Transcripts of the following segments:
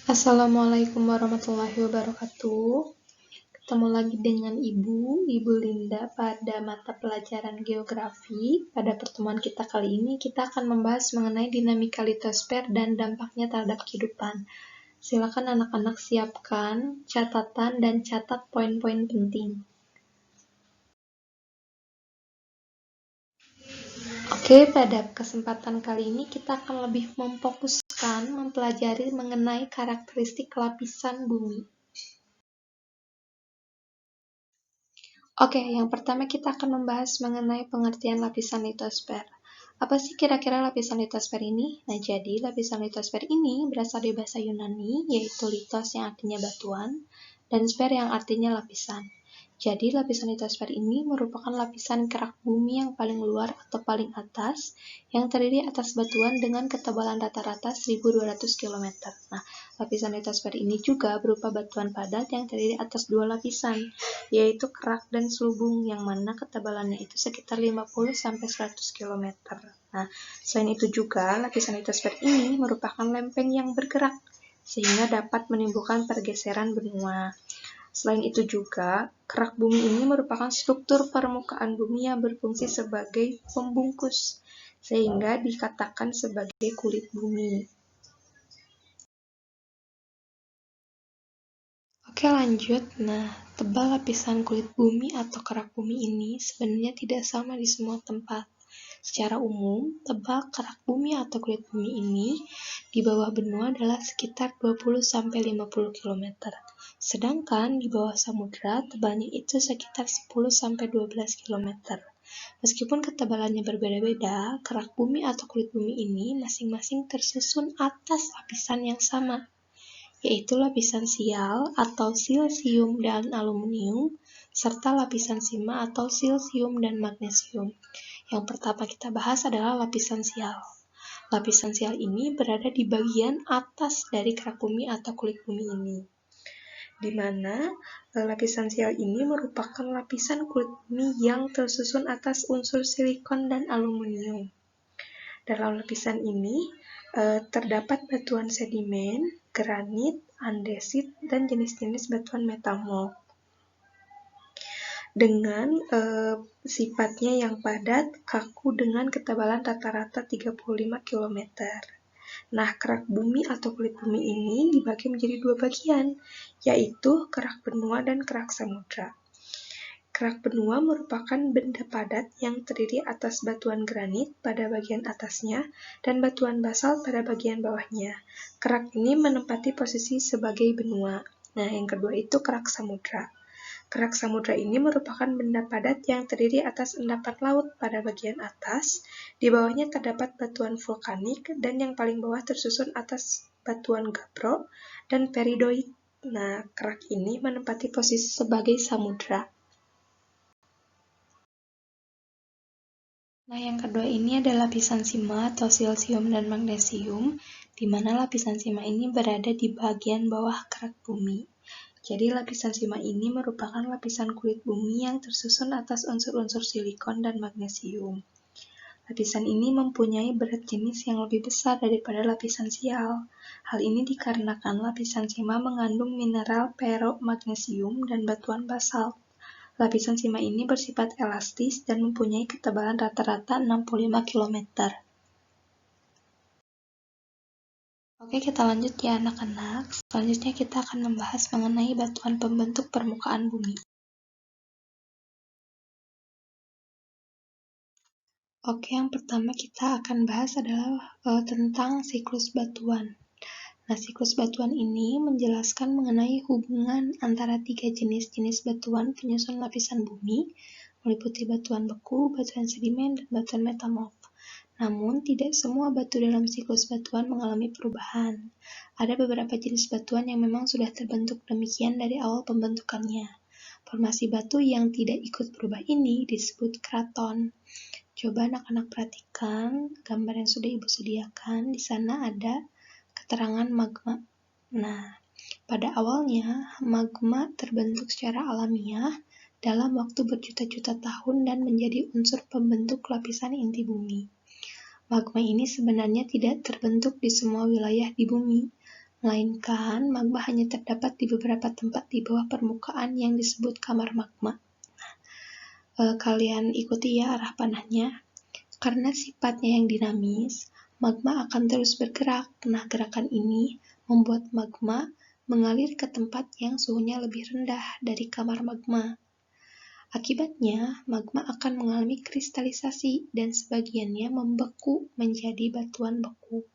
Assalamualaikum warahmatullahi wabarakatuh. Ketemu lagi dengan Ibu Linda pada mata pelajaran geografi. Pada pertemuan kita kali ini, kita akan membahas mengenai dinamika litosfer dan dampaknya terhadap kehidupan. Silakan anak-anak siapkan catatan dan catat poin-poin penting. Oke, pada kesempatan kali ini kita akan lebih memfokuskan mempelajari mengenai karakteristik lapisan bumi. Oke, yang pertama kita akan membahas mengenai pengertian lapisan litosfer. Apa sih kira-kira lapisan litosfer ini? Nah, jadi lapisan litosfer ini berasal dari bahasa Yunani, yaitu litos yang artinya batuan, dan sfer yang artinya lapisan. Jadi, lapisan litosfer ini merupakan lapisan kerak bumi yang paling luar atau paling atas, yang terdiri atas batuan dengan ketebalan rata-rata 1.200 km. Nah, lapisan litosfer ini juga berupa batuan padat yang terdiri atas dua lapisan, yaitu kerak dan selubung, yang mana ketebalannya itu sekitar 50-100 km. Nah, selain itu juga, lapisan litosfer ini merupakan lempeng yang bergerak, sehingga dapat menimbulkan pergeseran benua. Selain itu juga, kerak bumi ini merupakan struktur permukaan bumi yang berfungsi sebagai pembungkus, sehingga dikatakan sebagai kulit bumi. Oke, lanjut. Nah, tebal lapisan kulit bumi atau kerak bumi ini sebenarnya tidak sama di semua tempat. Secara umum, tebal kerak bumi atau kulit bumi ini di bawah benua adalah sekitar 20-50 km. Sedangkan di bawah samudra, tebalnya itu sekitar 10-12 km. Meskipun ketebalannya berbeda-beda, kerak bumi atau kulit bumi ini masing-masing tersusun atas lapisan yang sama, yaitu lapisan sial atau silisium dan aluminium, serta lapisan sima atau silisium dan magnesium. Yang pertama kita bahas adalah lapisan sial. Lapisan sial ini berada di bagian atas dari kerak bumi atau kulit bumi ini, di mana lapisan sial ini merupakan lapisan kulit bumi yang tersusun atas unsur silikon dan aluminium. Dalam lapisan ini terdapat batuan sedimen, granit, andesit, dan jenis-jenis batuan metamorf. Dengan sifatnya yang padat, kaku dengan ketebalan rata-rata 35 km. Nah, kerak bumi atau kulit bumi ini dibagi menjadi dua bagian, yaitu kerak benua dan kerak samudra. Kerak benua merupakan benda padat yang terdiri atas batuan granit pada bagian atasnya dan batuan basalt pada bagian bawahnya. Kerak ini menempati posisi sebagai benua. Nah, yang kedua itu kerak samudra. Kerak samudra ini merupakan benda padat yang terdiri atas endapan laut pada bagian atas, di bawahnya terdapat batuan vulkanik, dan yang paling bawah tersusun atas batuan gabbro dan peridoit. Nah, kerak ini menempati posisi sebagai samudra. Nah, yang kedua ini adalah lapisan sima atau silisium dan magnesium, di mana lapisan sima ini berada di bagian bawah kerak bumi. Jadi, lapisan sima ini merupakan lapisan kulit bumi yang tersusun atas unsur-unsur silikon dan magnesium. Lapisan ini mempunyai berat jenis yang lebih besar daripada lapisan sial. Hal ini dikarenakan lapisan sima mengandung mineral peromagnesium dan batuan basalt. Lapisan sima ini bersifat elastis dan mempunyai ketebalan rata-rata 65 km. Oke, kita lanjut ya anak-anak. Selanjutnya kita akan membahas mengenai batuan pembentuk permukaan bumi. Oke, yang pertama kita akan bahas adalah tentang siklus batuan. Nah, siklus batuan ini menjelaskan mengenai hubungan antara tiga jenis-jenis batuan penyusun lapisan bumi, meliputi batuan beku, batuan sedimen, dan batuan metamorf. Namun, tidak semua batu dalam siklus batuan mengalami perubahan. Ada beberapa jenis batuan yang memang sudah terbentuk demikian dari awal pembentukannya. Formasi batu yang tidak ikut berubah ini disebut kraton. Coba anak-anak perhatikan gambar yang sudah Ibu sediakan. Di sana ada keterangan magma. Nah, pada awalnya magma terbentuk secara alamiah dalam waktu berjuta-juta tahun dan menjadi unsur pembentuk lapisan inti bumi. Magma ini sebenarnya tidak terbentuk di semua wilayah di bumi, melainkan magma hanya terdapat di beberapa tempat di bawah permukaan yang disebut kamar magma. Kalian ikuti ya arah panahnya. Karena sifatnya yang dinamis, magma akan terus bergerak. Nah, gerakan ini membuat magma mengalir ke tempat yang suhunya lebih rendah dari kamar magma. Akibatnya, magma akan mengalami kristalisasi dan sebagiannya membeku menjadi batuan beku.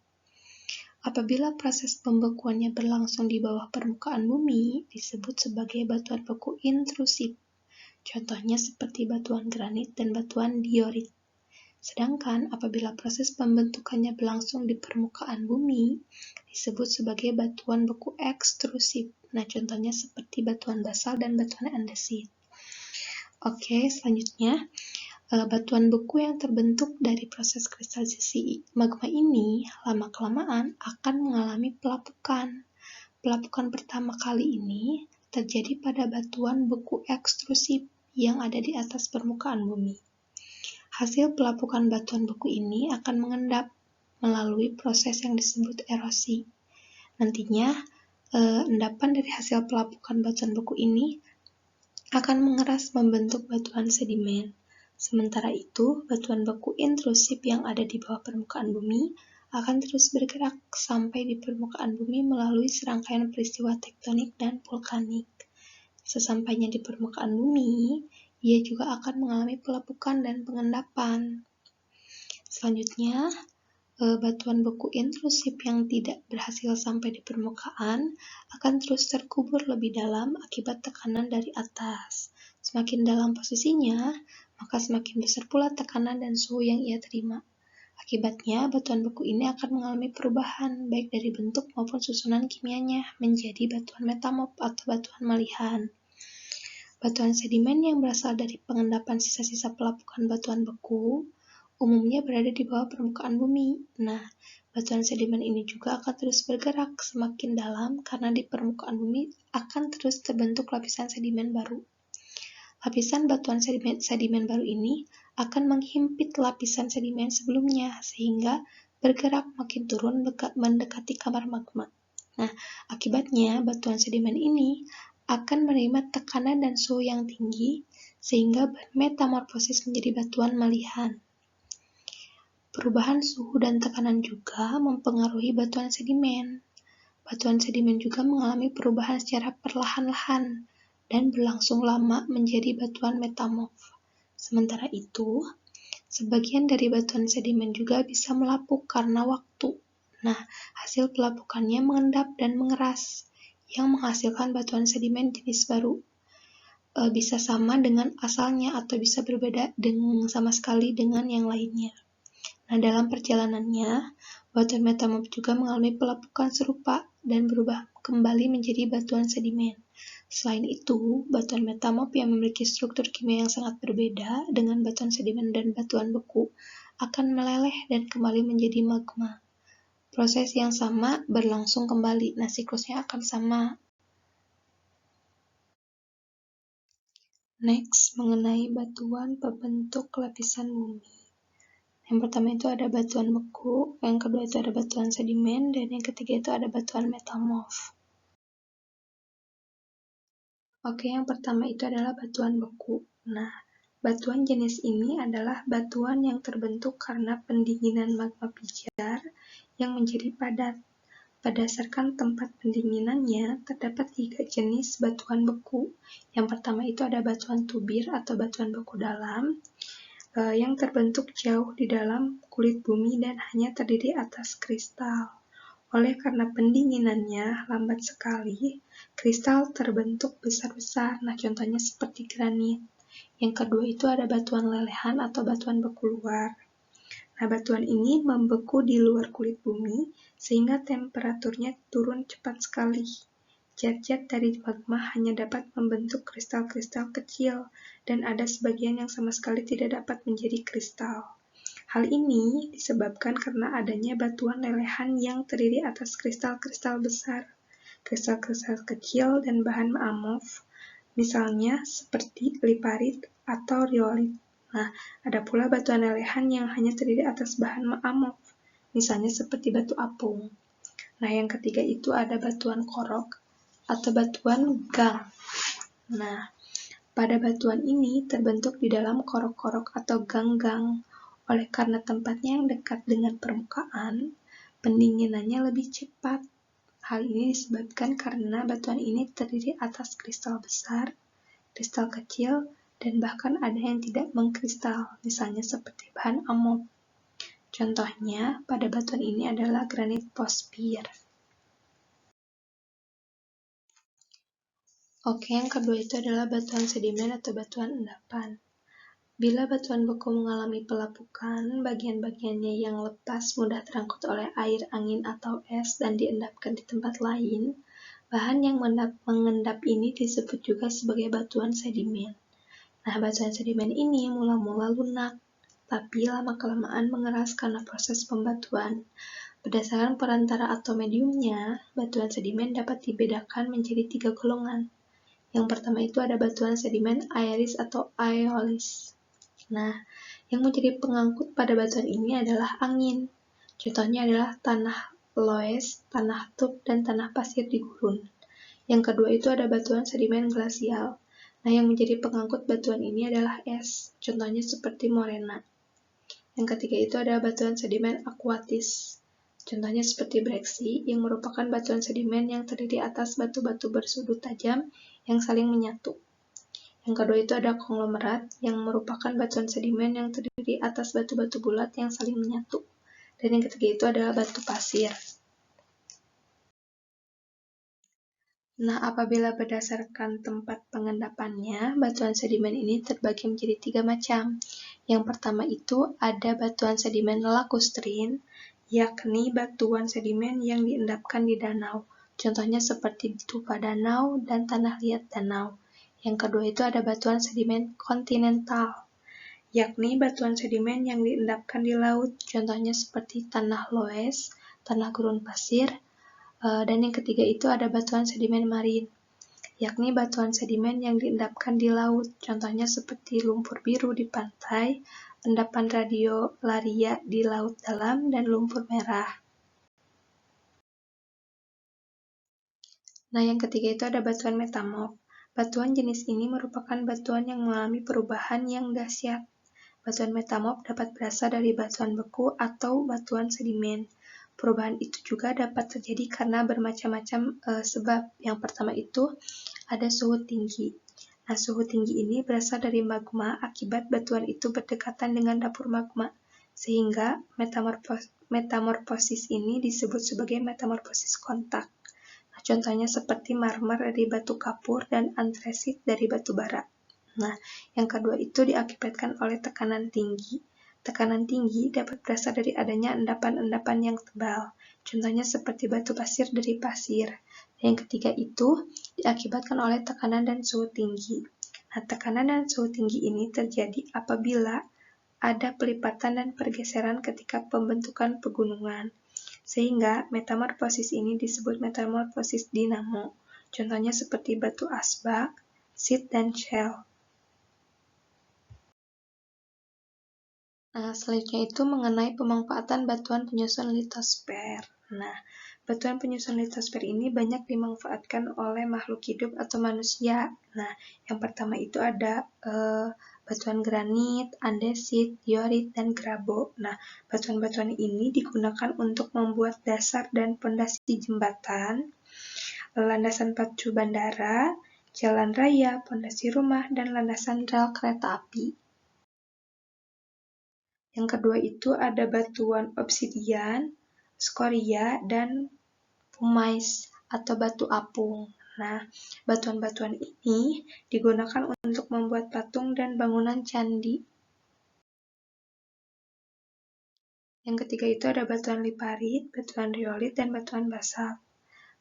Apabila proses pembekuannya berlangsung di bawah permukaan bumi, disebut sebagai batuan beku intrusif. Contohnya seperti batuan granit dan batuan diorit. Sedangkan apabila proses pembentukannya berlangsung di permukaan bumi, disebut sebagai batuan beku ekstrusif. Nah, contohnya seperti batuan basal dan batuan andesit. Oke, selanjutnya, batuan beku yang terbentuk dari proses kristalisasi magma ini lama-kelamaan akan mengalami pelapukan. Pelapukan pertama kali ini terjadi pada batuan beku ekstrusif yang ada di atas permukaan bumi. Hasil pelapukan batuan beku ini akan mengendap melalui proses yang disebut erosi. Nantinya, endapan dari hasil pelapukan batuan beku ini akan mengeras membentuk batuan sedimen. Sementara itu, batuan beku intrusif yang ada di bawah permukaan bumi akan terus bergerak sampai di permukaan bumi melalui serangkaian peristiwa tektonik dan vulkanik. Sesampainya di permukaan bumi, ia juga akan mengalami pelapukan dan pengendapan. Selanjutnya, batuan beku intrusif yang tidak berhasil sampai di permukaan akan terus terkubur lebih dalam akibat tekanan dari atas. Semakin dalam posisinya, maka semakin besar pula tekanan dan suhu yang ia terima. Akibatnya, batuan beku ini akan mengalami perubahan baik dari bentuk maupun susunan kimianya menjadi batuan metamorf atau batuan malihan. Batuan sedimen yang berasal dari pengendapan sisa-sisa pelapukan batuan beku umumnya berada di bawah permukaan bumi. Nah, batuan sedimen ini juga akan terus bergerak semakin dalam karena di permukaan bumi akan terus terbentuk lapisan sedimen baru. Lapisan batuan sedimen baru ini akan menghimpit lapisan sedimen sebelumnya sehingga bergerak makin turun mendekati kamar magma. Nah, akibatnya batuan sedimen ini akan menerima tekanan dan suhu yang tinggi sehingga metamorfosis menjadi batuan malihan. Perubahan suhu dan tekanan juga mempengaruhi batuan sedimen. Batuan sedimen juga mengalami perubahan secara perlahan-lahan dan berlangsung lama menjadi batuan metamorf. Sementara itu, sebagian dari batuan sedimen juga bisa melapuk karena waktu. Nah, hasil pelapukannya mengendap dan mengeras, yang menghasilkan batuan sedimen jenis baru. Bisa sama dengan asalnya atau bisa berbeda sama sekali dengan yang lainnya. Nah, dalam perjalanannya, batuan metamorf juga mengalami pelapukan serupa dan berubah kembali menjadi batuan sedimen. Selain itu, batuan metamorf yang memiliki struktur kimia yang sangat berbeda dengan batuan sedimen dan batuan beku akan meleleh dan kembali menjadi magma. Proses yang sama berlangsung kembali, nah siklusnya akan sama. Next, mengenai batuan pembentuk lapisan bumi. Yang pertama itu ada batuan beku, yang kedua itu ada batuan sedimen, dan yang ketiga itu ada batuan metamorf. Oke, yang pertama itu adalah batuan beku. Nah, batuan jenis ini adalah batuan yang terbentuk karena pendinginan magma pijar yang menjadi padat. Berdasarkan tempat pendinginannya, terdapat 3 jenis batuan beku. Yang pertama itu ada batuan tubir atau batuan beku dalam, yang terbentuk jauh di dalam kulit bumi dan hanya terdiri atas kristal. Oleh karena pendinginannya lambat sekali, kristal terbentuk besar-besar. Nah, contohnya seperti granit. Yang kedua itu ada batuan lelehan atau batuan beku luar. Nah, batuan ini membeku di luar kulit bumi, sehingga temperaturnya turun cepat sekali. Zat-zat dari magma hanya dapat membentuk kristal-kristal kecil, dan ada sebagian yang sama sekali tidak dapat menjadi kristal. Hal ini disebabkan karena adanya batuan lelehan yang terdiri atas kristal-kristal besar, kristal-kristal kecil, dan bahan amorf, misalnya seperti liparit atau riolit. Nah, ada pula batuan lelehan yang hanya terdiri atas bahan amorf, misalnya seperti batu apung. Nah, yang ketiga itu ada batuan korok atau batuan gang. Nah, pada batuan ini terbentuk di dalam korok-korok atau gang-gang. Oleh karena tempatnya yang dekat dengan permukaan, pendinginannya lebih cepat. Hal ini disebabkan karena batuan ini terdiri atas kristal besar, kristal kecil, dan bahkan ada yang tidak mengkristal, misalnya seperti bahan amop. Contohnya pada batuan ini adalah granit Pospir. Oke, yang kedua itu adalah batuan sedimen atau batuan endapan. Bila batuan beku mengalami pelapukan, bagian-bagiannya yang lepas mudah terangkut oleh air, angin, atau es dan diendapkan di tempat lain. Bahan yang mengendap ini disebut juga sebagai batuan sedimen. Nah, batuan sedimen ini mula-mula lunak, tapi lama-kelamaan mengeras karena proses pembatuan. Berdasarkan perantara atau mediumnya, batuan sedimen dapat dibedakan menjadi 3 golongan. Yang pertama itu ada batuan sedimen aeris atau aeolis. Nah, yang menjadi pengangkut pada batuan ini adalah angin. Contohnya adalah tanah loess, tanah tub, dan tanah pasir di gurun. Yang kedua itu ada batuan sedimen glasial. Nah, yang menjadi pengangkut batuan ini adalah es. Contohnya seperti morena. Yang ketiga itu ada batuan sedimen aquatis. Contohnya seperti breksi, yang merupakan batuan sedimen yang terdiri atas batu-batu bersudut tajam yang saling menyatu. Yang kedua itu ada konglomerat, yang merupakan batuan sedimen yang terdiri atas batu-batu bulat yang saling menyatu. Dan yang ketiga itu adalah batu pasir. Nah, apabila berdasarkan tempat pengendapannya, batuan sedimen ini terbagi menjadi 3 macam. Yang pertama itu ada batuan sedimen lacustrin, yakni batuan sedimen yang diendapkan di danau. Contohnya seperti tufa danau dan tanah liat danau. Yang kedua itu ada batuan sedimen kontinental, yakni batuan sedimen yang diendapkan di laut. Contohnya seperti tanah loess, tanah gurun pasir, dan yang ketiga itu ada batuan sedimen marin, yakni batuan sedimen yang diendapkan di laut. Contohnya seperti lumpur biru di pantai, endapan radiolaria di laut dalam, dan lumpur merah. Nah, yang ketiga itu ada batuan metamorf. Batuan jenis ini merupakan batuan yang mengalami perubahan yang dahsyat. Batuan metamorf dapat berasal dari batuan beku atau batuan sedimen. Perubahan itu juga dapat terjadi karena bermacam-macam sebab. Yang pertama itu ada suhu tinggi. Nah, suhu tinggi ini berasal dari magma akibat batuan itu berdekatan dengan dapur magma, sehingga metamorfosis ini disebut sebagai metamorfosis kontak. Nah, contohnya seperti marmer dari batu kapur dan antresit dari batu bara. Nah, yang kedua itu diakibatkan oleh tekanan tinggi. Tekanan tinggi dapat berasal dari adanya endapan-endapan yang tebal. Contohnya seperti batu pasir dari pasir. Yang ketiga itu diakibatkan oleh tekanan dan suhu tinggi. Nah, tekanan dan suhu tinggi ini terjadi apabila ada pelipatan dan pergeseran ketika pembentukan pegunungan. Sehingga metamorfosis ini disebut metamorfosis dinamo. Contohnya seperti batu asbak, sit, dan shell. Nah, selanjutnya itu mengenai pemanfaatan batuan penyusun litosfer. Nah, batuan penyusun litosfer ini banyak dimanfaatkan oleh makhluk hidup atau manusia. Nah, yang pertama itu ada batuan granit, andesit, diorit, dan grabo. Nah, batuan-batuan ini digunakan untuk membuat dasar dan pondasi jembatan, landasan pacu bandara, jalan raya, pondasi rumah, dan landasan rel kereta api. Yang kedua itu ada batuan obsidian, skoria, dan pumice atau batu apung. Nah, batuan-batuan ini digunakan untuk membuat patung dan bangunan candi. Yang ketiga itu ada batuan liparit, batuan riolit, dan batuan basalt.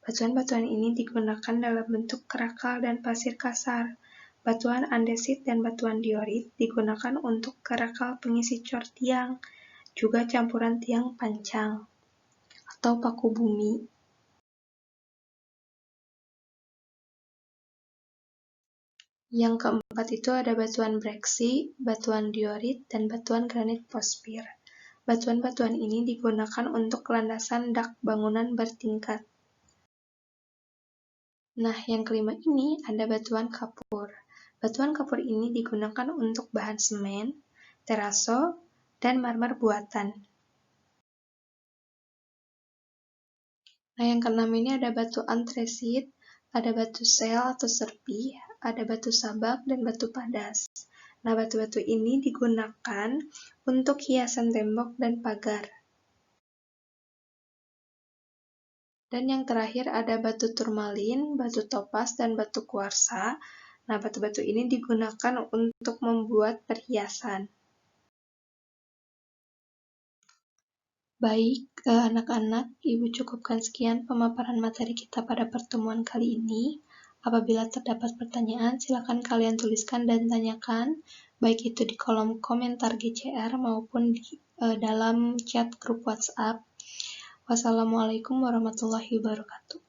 Batuan-batuan ini digunakan dalam bentuk kerakal dan pasir kasar. Batuan andesit dan batuan diorit digunakan untuk kerakal pengisi cor tiang, juga campuran tiang pancang atau paku bumi. Yang keempat itu ada batuan breksi, batuan diorit, dan batuan granit Pospir. Batuan-batuan ini digunakan untuk landasan dak bangunan bertingkat. Nah, yang kelima ini ada batuan kapur. Batuan kapur ini digunakan untuk bahan semen, teraso, dan marmer buatan. Nah, yang keenam ini ada batu antresit, ada batu sel atau serpi, ada batu sabak, dan batu padas. Nah, batu-batu ini digunakan untuk hiasan tembok dan pagar. Dan yang terakhir ada batu turmalin, batu topas, dan batu kuarsa. Nah, batu-batu ini digunakan untuk membuat perhiasan. Baik, anak-anak, Ibu cukupkan sekian pemaparan materi kita pada pertemuan kali ini. Apabila terdapat pertanyaan, silakan kalian tuliskan dan tanyakan, baik itu di kolom komentar GCR maupun di dalam chat grup WhatsApp. Wassalamualaikum warahmatullahi wabarakatuh.